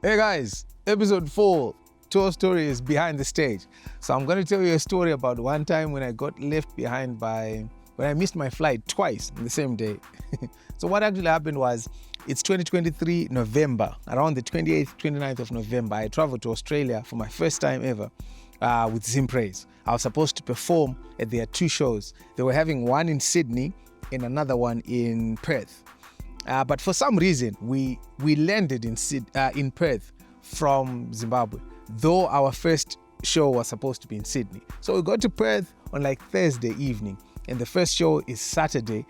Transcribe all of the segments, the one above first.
Hey guys, episode 4, tour stories behind the stage. So I'm going to tell you a story about one time when I got left behind when I missed my flight twice in the same day. So what actually happened was, it's 2023 November, around the 28th, 29th of November, I traveled to Australia for my first time ever with Zimpraise. I was supposed to perform at their 2 shows. They were having one in Sydney and another one in Perth. But for some reason, we landed in Perth from Zimbabwe, though our first show was supposed to be in Sydney. So we got to Perth on like Thursday evening, and the first show is Saturday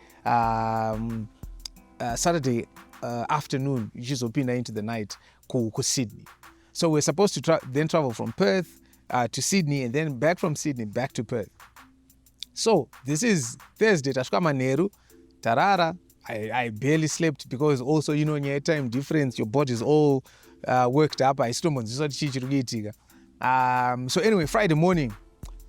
afternoon, which is open into the night, to Sydney. So we're supposed to then travel from Perth to Sydney, and then back from Sydney back to Perth. So this is Thursday, tasvika manheru, tarara. I barely slept because also, in your time difference, your body is all worked up. So anyway, Friday morning,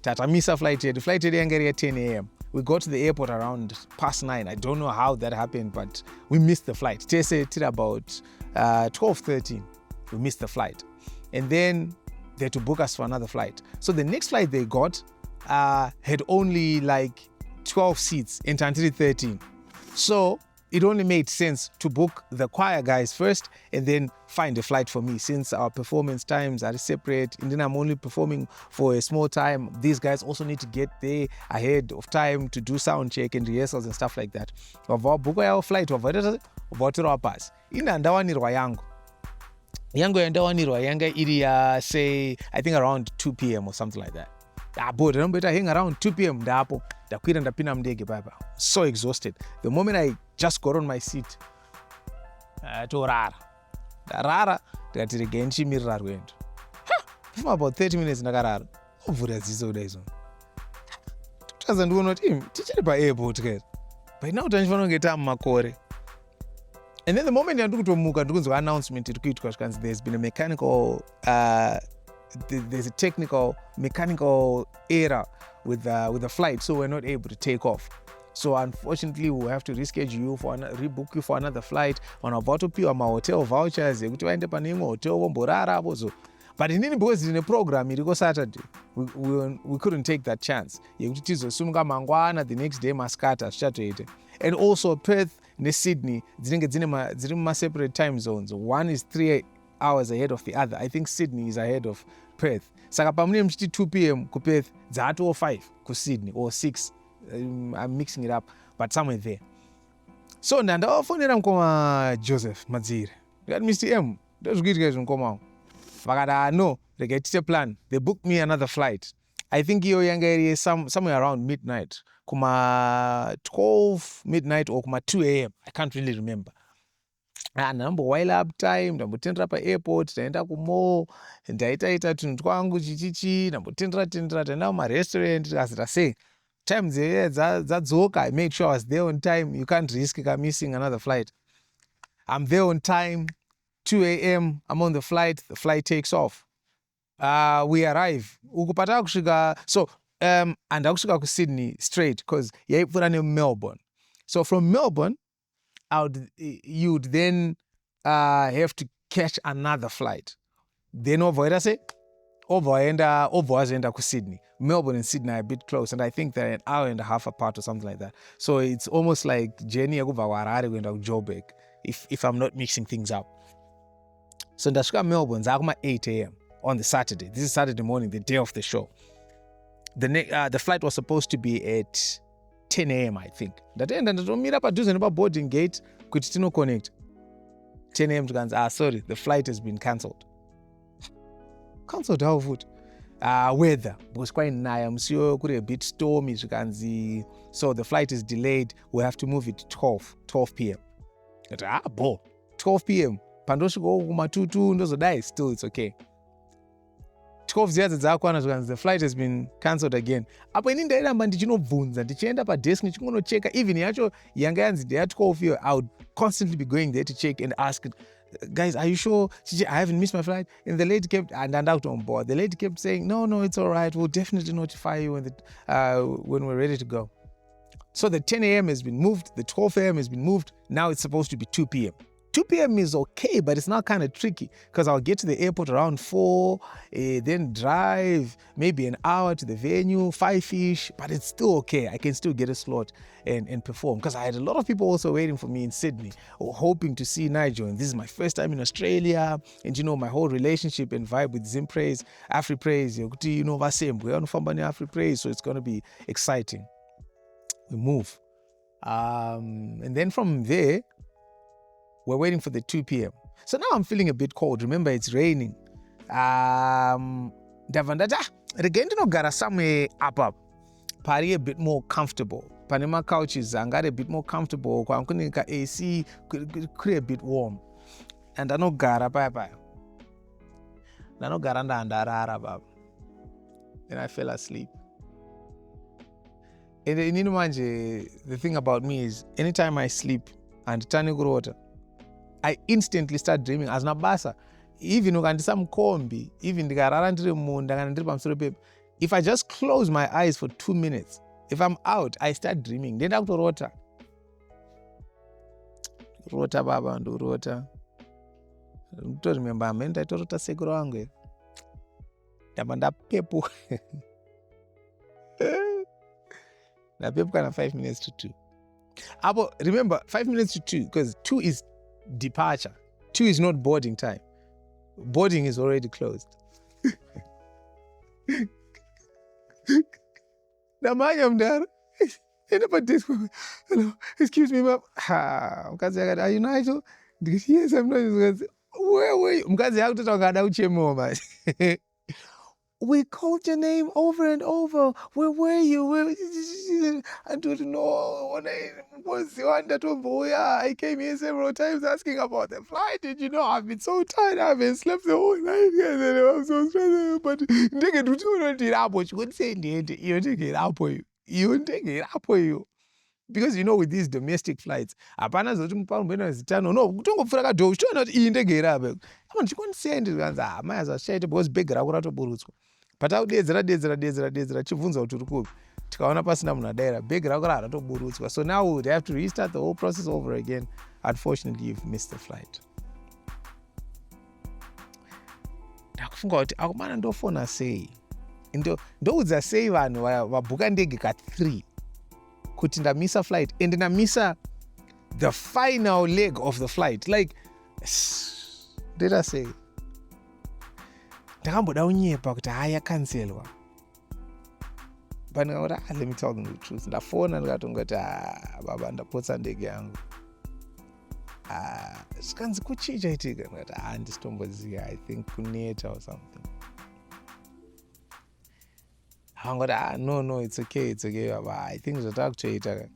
tatamisa flight yedu. Flight yedu at 10 a.m. We got to the airport around past 9. I don't know how that happened, but we missed the flight. Till about 12:13, we missed the flight. And then they had to book us for another flight. So the next flight they got had only like 12 seats and until 13. So it only made sense to book the choir guys first and then find a flight for me, since our performance times are separate and then I'm only performing for a small time. These guys also need to get there ahead of time to do sound check and rehearsals and stuff like that. Wavabhuka yavo flight wavatorwa pasi. Ina ndawanirwa yangu yandawanirwa yanga iri say I think around 2 p.m. or something like that. But I hang around 2 p.m. ndapo ndakwira ndapinda mudege baba. So exhausted. The moment I just got on my seat, torara ndarara ndikati regai ndichimirira rwendo. For about 30 minutes ndakarara. Ovhura ziso kuda izvo. Totaza ndikuona kuti tichiri paairport kare. By now tandifanira kunge tamumakore. And then the moment ndiri kutomuka ndikunzwa announcement iri kuitwa zvikanzi there's been a mechanical there's a technical mechanical error with the flight, so we're not able to take off. So unfortunately we'll have to reschedule you rebook you for another flight. Vanobvatopiwa mahotel vouchers yekuti vaende pane imwe hotel vomborara vozo. But inini because in a program iriko Saturday, we couldn't take that chance yekuti tizosumuka mangwana the next day maskata zvichatoite. And also Perth ne Sydney dziri separate time zones. One is 3 hours ahead of the other. I think Sydney is ahead of Perth. Saka pamunenge muchiti 2 p.m. ku Perth, dzatoo 5 ku Sydney or 6. I'm mixing it up, but somewhere there. So ndandawafonera mukoma Joseph Madziri. Ndikati Mr. M, ndozvikuitika izvi mukomawo. Vakati no, regai tiite plan. They booked me another flight. I think iyo yanga iri somewhere around midnight. Kuma 12 midnight or kuma 2 a.m. I can't really remember. Ndambowaila up time, ndambotendera paairport, ndaenda kumall, ndaita tunhu twangu chichichi, ndambotendera taenda kumarestaurant, tikazita sei time dzadzoka. I made sure I was there on time. You can't risk missing another flight. I'm there on time, 2 a.m. I'm on the flight takes off. We arrive. Ukupata kusvika, so andakusvika ku Sydney straight because yaipfuura neMelbourne. So from Melbourne, you'd then have to catch another flight. Then wazoenda ku Sydney. Melbourne and Sydney are a bit close, and I think they're an hour and a half apart or something like that. So it's almost like journey yakubva Harare kuenda ku Joburg, if I'm not mixing things up. So ndasvika Melbourne zakuma 8 a.m. on the Saturday. This is Saturday morning, the day of the show. The flight was supposed to be at 10 a.m. I think. Ndatoenda ndatomira padhuze nepaboarding gate kuti tinoconnect. 10 a.m. tikanzi sorry, the flight has been cancelled. Cancelled how futi? Weather, because kwainaya musiwo kuri a bit stormy zvikanzi, so the flight is delayed, we have to move it to 12 p.m. Ndati 12 p.m. pandosvikawo kumatutu ndozodai, still it's okay. 12 ziya dzakwana zvikanzi the flight has been cancelled again. Apo ini ndairamba ndichinobvunza, ndichienda padesk ndichingonocheka. Even yacho yanga yanzi ndaya 12 iyo, I would constantly be going there to check and ask, guys, are you sure I haven't missed my flight? And the lady kept, and out on board, the lady kept saying, no, it's all right, we'll definitely notify you when we're ready to go. So the 10 a.m. has been moved, the 12 a.m. has been moved, now it's supposed to be 2 p.m. 2 p.m. is okay, but it's now kind of tricky because I'll get to the airport around 4, then drive maybe an hour to the venue, 5-ish, but it's still okay. I can still get a slot and perform because I had a lot of people also waiting for me in Sydney or hoping to see Nigel. And this is my first time in Australia. And you know, my whole relationship and vibe with Zimpraise, AfriPraise, you know, we're on AfriPraise, so it's going to be exciting. We move. And then from there, we're waiting for the 2 p.m. So now I'm feeling a bit cold. Remember, it's raining. Again, gara somewhere up. Pari a bit more comfortable. Panama couches, I got a bit more comfortable. AC, create a bit warm. And I know gara bye. I know garanda and bab. Then I fell asleep. And the thing about me is, anytime I sleep and turn water, I instantly start dreaming as nabasa. Even kombi, even if I just close my eyes for 2 minutes, if I'm out, I start dreaming. Then out rota. Rota baba and rota. Don't remember, I meant I told rota seguro angwe. Yamanda pepu. Na pepu kana 5 minutes to 2. Remember, 5 minutes to 2, because 2 is departure. 2 is not boarding time. Boarding is already closed. Namanya mdara. Hello, excuse me, ma'am. Are you Nigel? Yes, I'm Nigel. Where were you? We called your name over and over. Where were you? I don't know. When I was I came here several times asking about the flight. And you know, I've been so tired. I haven't slept the whole night. I'm so stressed. But you couldn't say you take it up for you. You won't take it up for you. Because you know, with these domestic flights, no, don't go for a dose. Not in the get up. Come on, you can't say anything. Might as well say it was big. But out there, chivunza uturuku. Tikaona pasina munadaira, big rakora ratoburutswa. So now they have to restart the whole process over again. Unfortunately, you've missed the flight. Ndakufunga kuti akumana ndofona sei. Ndouza sei vanhu vabhuka ndege ka3 kuti ndamisa flight and ndamisa the final leg of the flight. Like, did I say? Ndakamboda unyepa kuti haya cancelwa. But let me tell them the truth. Ndafona ndikatongoti baba ndapotsa ndege yangu. Sikanzi kuchicha itika ndikati handisitomboziva. I think kuneta or something. No, it's okay, baba. I think zvatakutoita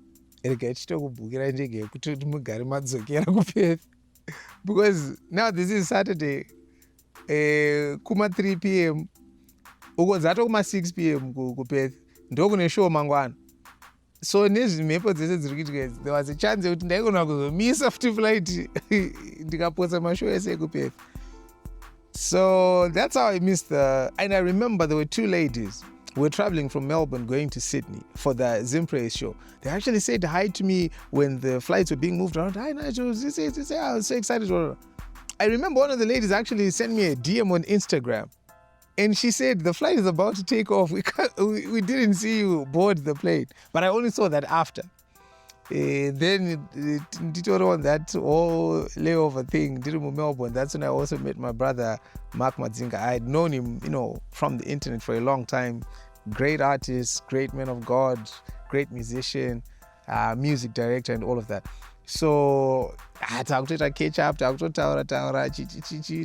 rega tichitokubhukira ndege yekuti mugare madzokera kuPerth. Because now this is Saturday. Kuma 3 p.m. uko kuma 6 p.m. kuPerth ndokune show mangwana. So nezvimhepo dzese dziri kuitika, there was a chance yekuti ndaigona kuzomisa futi flight ndikapotsa mashow ese kuPerth. So that's how I missed and I remember there were 2 ladies. We were traveling from Melbourne going to Sydney for the Zimpraise show. They actually said hi to me when the flights were being moved around. Hi Nigel, I was so excited. I remember one of the ladies actually sent me a DM on Instagram, and she said the flight is about to take off. We didn't see you board the plane, but I only saw that after. Then on that whole layover thing, didn't Melbourne. That's when I also met my brother Mark Madzinga. I had known him, from the internet for a long time. Great artist, great man of God, great musician, music director, and all of that. So takutoita catch up, takutotaura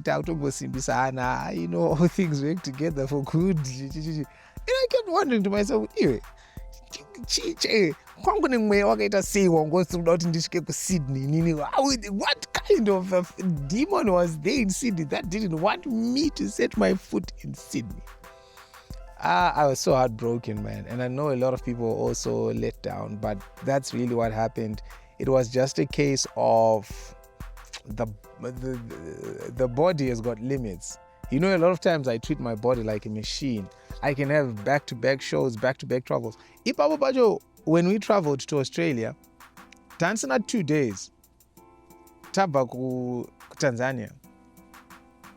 takutosimbisana, all things work together for good. And I kept wondering to myself, anyway, kwangu nemweya wakaita sei wangosikuda kuti ndisvike kuSydney. What kind of a demon was there in Sydney that didn't want me to set my foot in Sydney? I was so heartbroken, man. And I know a lot of people also let down, but that's really what happened. It was just a case of the body has got limits. A lot of times I treat my body like a machine. I can have back-to-back shows, back-to-back travels. When we traveled to Australia, dancing at 2 days. tabva Tanzania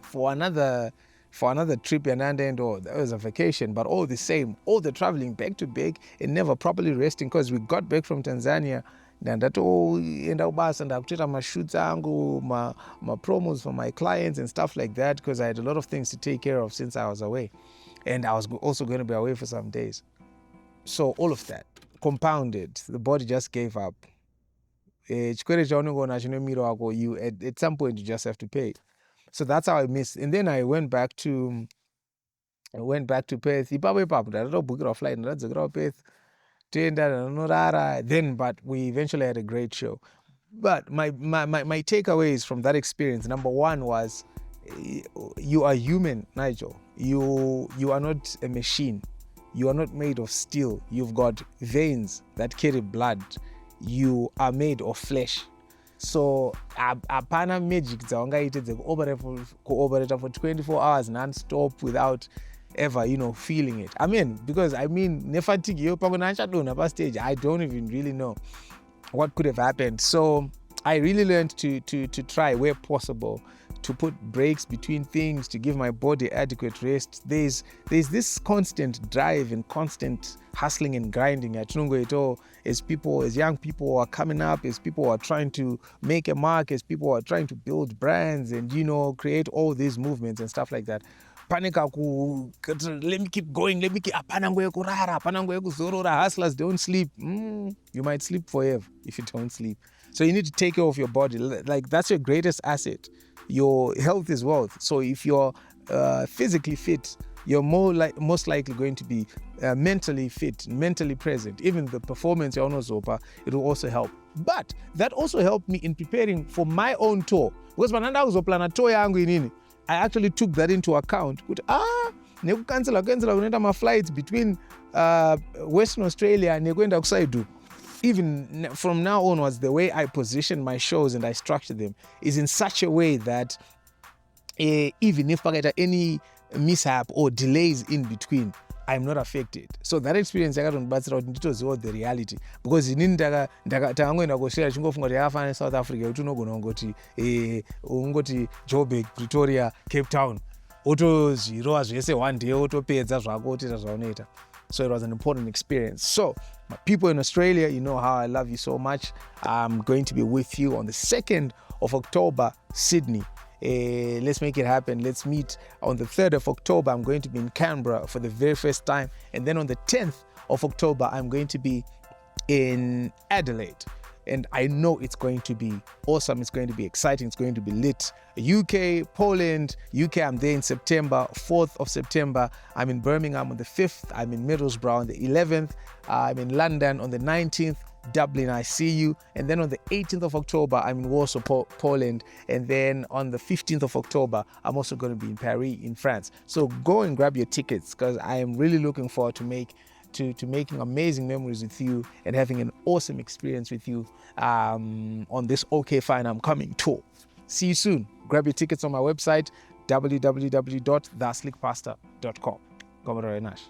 for another trip, and that was a vacation, but all the same, all the traveling back to back and never properly resting, because we got back from Tanzania ndatoenda kubasa ndakutoita mashoots angu promos for my clients and stuff like that, because I had a lot of things to take care of since I was away, and I was also going to be away for some days. So all of that compounded, the body just gave up. Chikwere chaunongoona chinomira wako, you at some point you just have to pay. So that's how I missed. And then I went back to Perth. Ipapo ndatobhukirwa flight ndadzokera kuPerth toenda ndanorara. Then but we eventually had a great show. But my takeaways from that experience, number one was you are human, Nigel. You are not a machine. You are not made of steel. You've got veins that carry blood. You are made of flesh. So apana magic dzaungaite dzekuoperate for 24 hours non-stop without ever, feeling it. Because nefatigue yo pamwe achadonha pastage, I don't even really know what could have happened. So I really learned to try where possible to put breaks between things, to give my body adequate rest. There's this constant drive and constant hustling and grinding at Tunungo as young people are coming up, as people are trying to make a mark, as people are trying to build brands and create all these movements and stuff like that. Panika let me keep going, apana nguye kurara, apana nguye kuzorora. Hustlers don't sleep. You might sleep forever if you don't sleep. So you need to take care of your body. Like, that's your greatest asset. Your health is wealth. So if you're physically fit, you're most likely going to be mentally fit, mentally present. Even the performance you're on Zopa, it will also help. But that also helped me in preparing for my own tour. Because when I was planning a tour yangu inini, I actually took that into account. Nekucancela kunoenda my flights between Western Australia and nekuenda kusaidu. Even from now onwards, the way I position my shows and I structure them is in such a way that even if I get any mishap or delays in between, I'm not affected. So that experience yakatondibatsira kuti nditoziva the reality, because inini takangoenda kuaustralia chingofunga kuti yakafanana South Africa kuti unogona ungoti Joburg, Pretoria, Cape Town, otozvirova zvese one day otopedza zvako otoita zvaunoita. So it was an important experience. So my people in Australia, you know how I love you so much. I'm going to be with you on the 2nd of October, Sydney. Let's make it happen. Let's meet on the 3rd of October. I'm going to be in Canberra for the very first time. And then on the 10th of October, I'm going to be in Adelaide. And I know it's going to be awesome. It's going to be exciting. It's going to be lit. UK, Poland. UK, I'm there in September, 4th of September. I'm in Birmingham on the 5th. I'm in Middlesbrough on the 11th. I'm in London on the 19th. Dublin, I see you. And then on the 18th of October, I'm in Warsaw, Poland. And then on the 15th of October, I'm also going to be in Paris, in France. So go and grab your tickets, because I am really looking forward to making amazing memories with you and having an awesome experience with you on this Okay Fine I'm Coming tour. See you soon. Grab your tickets on my website, www.theslickpastor.com. Komara Nash.